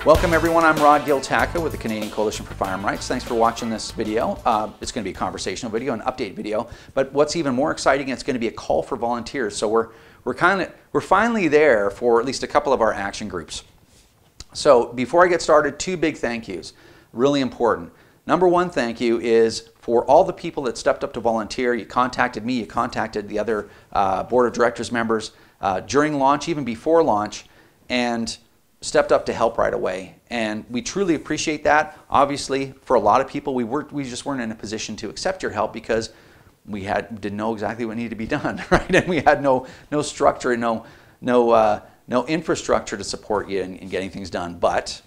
Welcome everyone, I'm Giltaca with the Canadian Coalition for Firearm Rights. Thanks for watching this video. It's going to be a conversational video, an update video, but what's even more exciting, it's going to be a call for volunteers. So we're finally there for at least a couple of our action groups. So before I get started, two big thank yous, really important. Number one thank you is for all the people that stepped up to volunteer. You contacted me, you contacted the other board of directors members during launch, even before launch, and stepped up to help right away, and we truly appreciate that. Obviously, for a lot of people, we just weren't in a position to accept your help because we didn't know exactly what needed to be done, right? And we had no structure, no infrastructure to support you in getting things done. But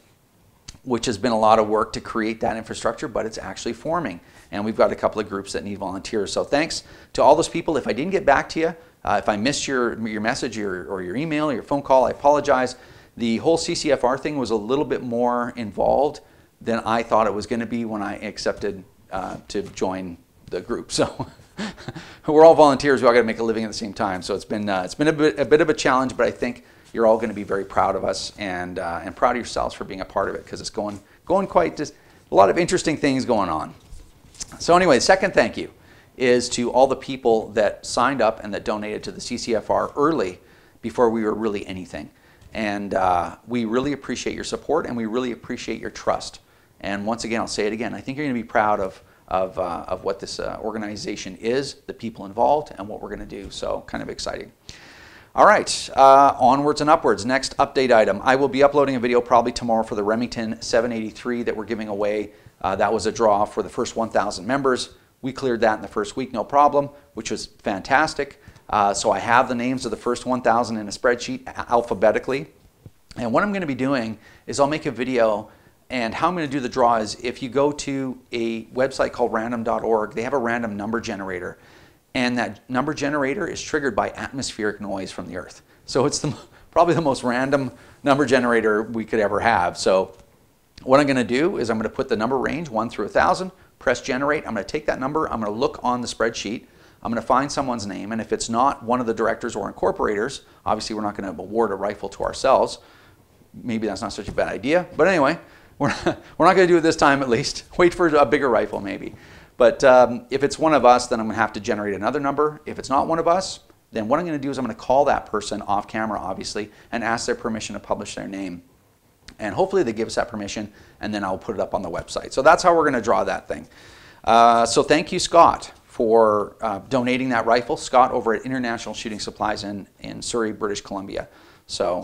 which has been a lot of work to create that infrastructure, but it's actually forming, and we've got a couple of groups that need volunteers. So thanks to all those people. If I didn't get back to you, if I missed your message or your email or your phone call, I apologize. The whole CCFR thing was a little bit more involved than I thought it was going to be when I accepted to join the group. So we're all volunteers. We all got to make a living at the same time. So it's been a bit of a challenge, but I think you're all going to be very proud of us and proud of yourselves for being a part of it, because it's going quite just a lot of interesting things going on. So anyway, second thank you is to all the people that signed up and that donated to the CCFR early before we were really anything. And we really appreciate your support, and we really appreciate your trust. And once again, I'll say it again, I think you're going to be proud of what this organization is, the people involved, and what we're going to do. So kind of exciting. All right, onwards and upwards. Next update item. I will be uploading a video probably tomorrow for the Remington 783 that we're giving away. That was a draw for the first 1,000 members. We cleared that in the first week, no problem, which was fantastic. So I have the names of the first 1,000 in a spreadsheet alphabetically. And what I'm going to be doing is I'll make a video, and how I'm going to do the draw is if you go to a website called random.org, they have a random number generator. And that number generator is triggered by atmospheric noise from the Earth. So it's probably the most random number generator we could ever have. So what I'm going to do is I'm going to put the number range 1 through 1,000, press generate. I'm going to take that number, I'm going to look on the spreadsheet. I'm going to find someone's name, and if it's not one of the directors or incorporators, obviously we're not going to award a rifle to ourselves. Maybe that's not such a bad idea, but anyway, we're not going to do it this time at least. Wait for a bigger rifle maybe. But if it's one of us, then I'm going to have to generate another number. If it's not one of us, then what I'm going to do is I'm going to call that person off camera, obviously, and ask their permission to publish their name. And hopefully they give us that permission, and then I'll put it up on the website. So that's how we're going to draw that thing. So thank you, Scott, for donating that rifle. Scott over at International Shooting Supplies in Surrey, British Columbia. So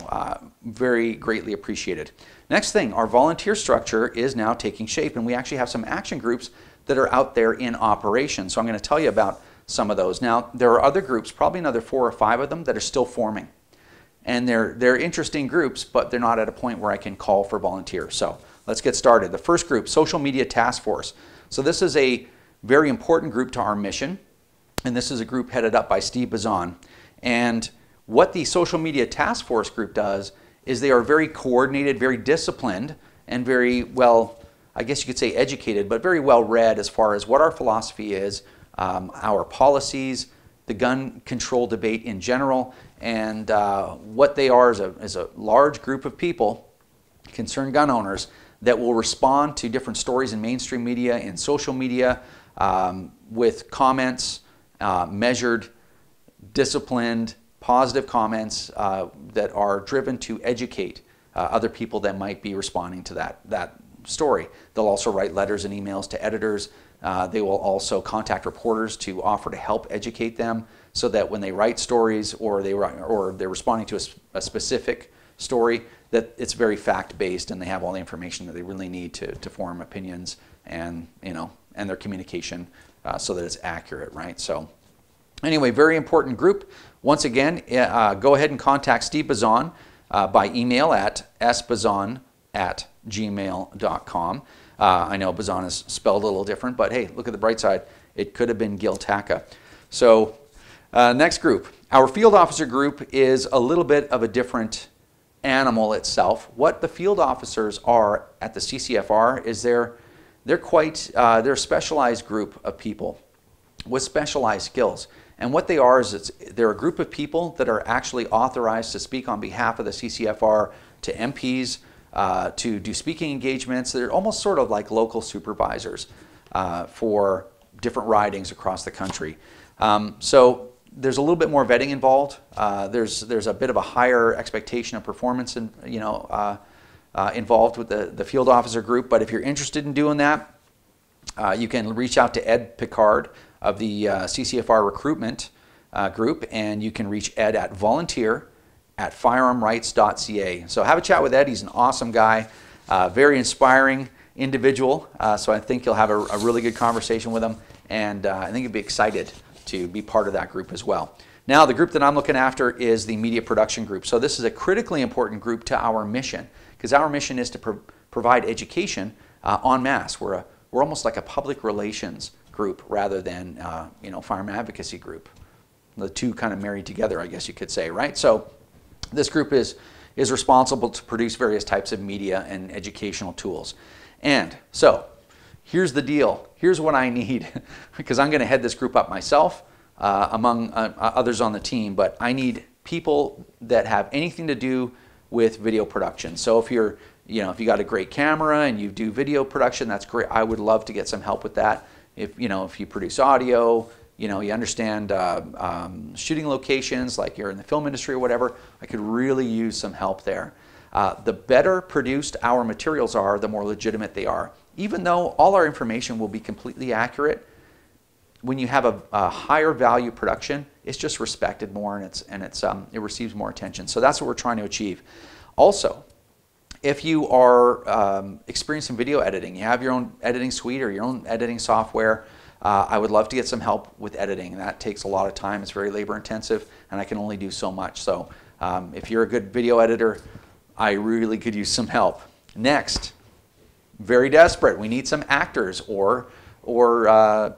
very greatly appreciated. Next thing, our volunteer structure is now taking shape, and we actually have some action groups that are out there in operation. So I'm going to tell you about some of those. Now, there are other groups, probably another 4 or 5 of them, that are still forming. And they're interesting groups, but they're not at a point where I can call for volunteers. So let's get started. The first group, Social Media Task Force. So this is a very important group to our mission, and this is a group headed up by Steve Bazan. And what the Social Media Task Force group does is they are very coordinated, very disciplined, and very well, I guess you could say educated, but very well read as far as what our philosophy is, our policies, the gun control debate in general, and what they are is a large group of people, concerned gun owners, that will respond to different stories in mainstream media, in social media, with comments, measured, disciplined, positive comments that are driven to educate other people that might be responding to that story. They'll also write letters and emails to editors. They will also contact reporters to offer to help educate them, so that when they write stories or they're responding to a specific story, that it's very fact-based and they have all the information that they really need to form opinions and their communication so that it's accurate, right? So anyway, very important group. Once again, go ahead and contact Steve Bazan by email at sbazan@gmail.com. I know Bazan is spelled a little different, but hey, look at the bright side. It could have been Giltaca. So next group, our field officer group is a little bit of a different animal itself. What the field officers are at the CCFR is they're a specialized group of people with specialized skills. And what they are is they're a group of people that are actually authorized to speak on behalf of the CCFR to MPs, to do speaking engagements. They're almost sort of like local supervisors for different ridings across the country. So there's a little bit more vetting involved. There's a bit of a higher expectation of performance and involved with the field officer group. But if you're interested in doing that, you can reach out to Ed Picard of the CCFR Recruitment group, and you can reach Ed at volunteer@firearmrights.ca. So have a chat with Ed. He's an awesome guy, very inspiring individual. So I think you'll have a really good conversation with him, and I think you'll be excited to be part of that group as well. Now, the group that I'm looking after is the media production group. So this is a critically important group to our mission, because our mission is to provide education en masse. We're almost like a public relations group rather than firearm advocacy group. The two kind of married together, I guess you could say, right? So this group is responsible to produce various types of media and educational tools. And so here's the deal. Here's what I need, because I'm going to head this group up myself, among others on the team, but I need people that have anything to do with video production. So if you're, if you got a great camera and you do video production, that's great. I would love to get some help with that. If you produce audio, you understand shooting locations, like you're in the film industry or whatever, I could really use some help there. The better produced our materials are, the more legitimate they are. Even though all our information will be completely accurate, when you have a higher value production, it's just respected more, and it receives more attention. So that's what we're trying to achieve. Also, if you are experiencing video editing, you have your own editing suite or your own editing software, I would love to get some help with editing. That takes a lot of time. It's very labor intensive, and I can only do so much. So if you're a good video editor, I really could use some help. Next, very desperate. We need some actors or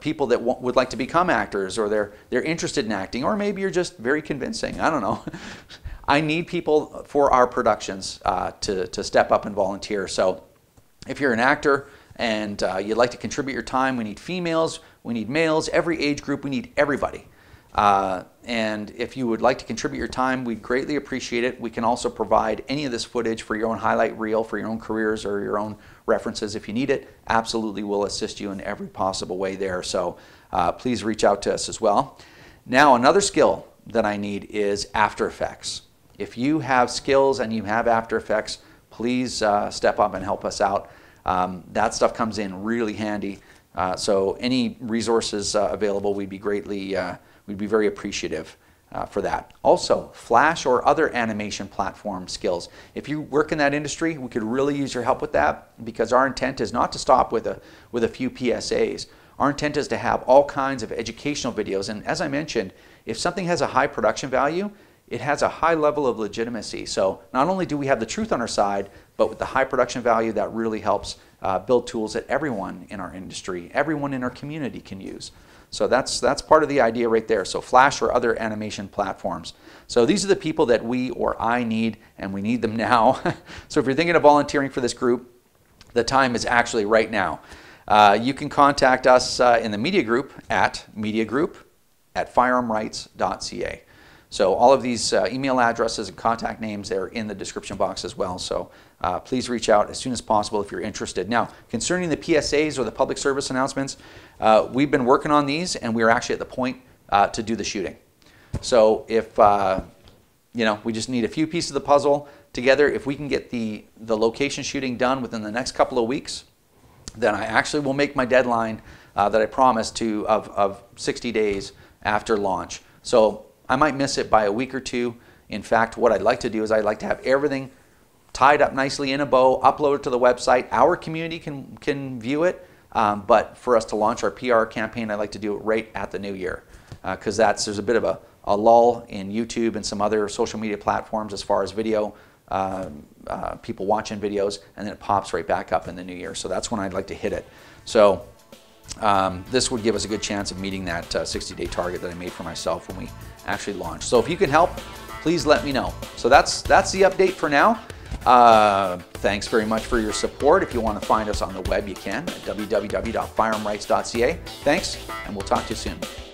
people that would like to become actors, or they're interested in acting, or maybe you're just very convincing. I don't know. I need people for our productions to step up and volunteer. So if you're an actor and you'd like to contribute your time, we need females, we need males, every age group, we need everybody. And if you would like to contribute your time, we'd greatly appreciate it. We can also provide any of this footage for your own highlight reel, for your own careers or your own references if you need it. Absolutely, we'll assist you in every possible way there. So please reach out to us as well. Now, another skill that I need is After Effects. If you have skills and you have After Effects, please step up and help us out. That stuff comes in really handy. So any resources available, we'd be very appreciative for that. Also, Flash or other animation platform skills. If you work in that industry, we could really use your help with that, because our intent is not to stop with a few PSAs. Our intent is to have all kinds of educational videos. And as I mentioned, if something has a high production value, it has a high level of legitimacy. So not only do we have the truth on our side, but with the high production value, that really helps build tools that everyone in our industry, everyone in our community can use. So that's part of the idea right there. So Flash or other animation platforms. So these are the people that we or I need, and we need them now. So if you're thinking of volunteering for this group, the time is actually right now. You can contact us in the media group at mediagroup@firearmrights.ca. So all of these email addresses and contact names, they're in the description box as well. So please reach out as soon as possible if you're interested. Now, concerning the PSAs or the public service announcements, we've been working on these, and we're actually at the point to do the shooting. So if we just need a few pieces of the puzzle together, if we can get the location shooting done within the next couple of weeks, then I actually will make my deadline that I promised of 60 days after launch. So I might miss it by a week or two. In fact, what I'd like to do is I'd like to have everything tied up nicely in a bow, uploaded to the website. Our community can view it, but for us to launch our PR campaign, I'd like to do it right at the new year, because there's a bit of a lull in YouTube and some other social media platforms as far as video, people watching videos, and then it pops right back up in the new year. So that's when I'd like to hit it. So this would give us a good chance of meeting that 60-day target that I made for myself when we actually launch. So if you can help, please let me know. So that's the update for now. Thanks very much for your support. If you want to find us on the web, you can at www.firearmrights.ca. Thanks, and we'll talk to you soon.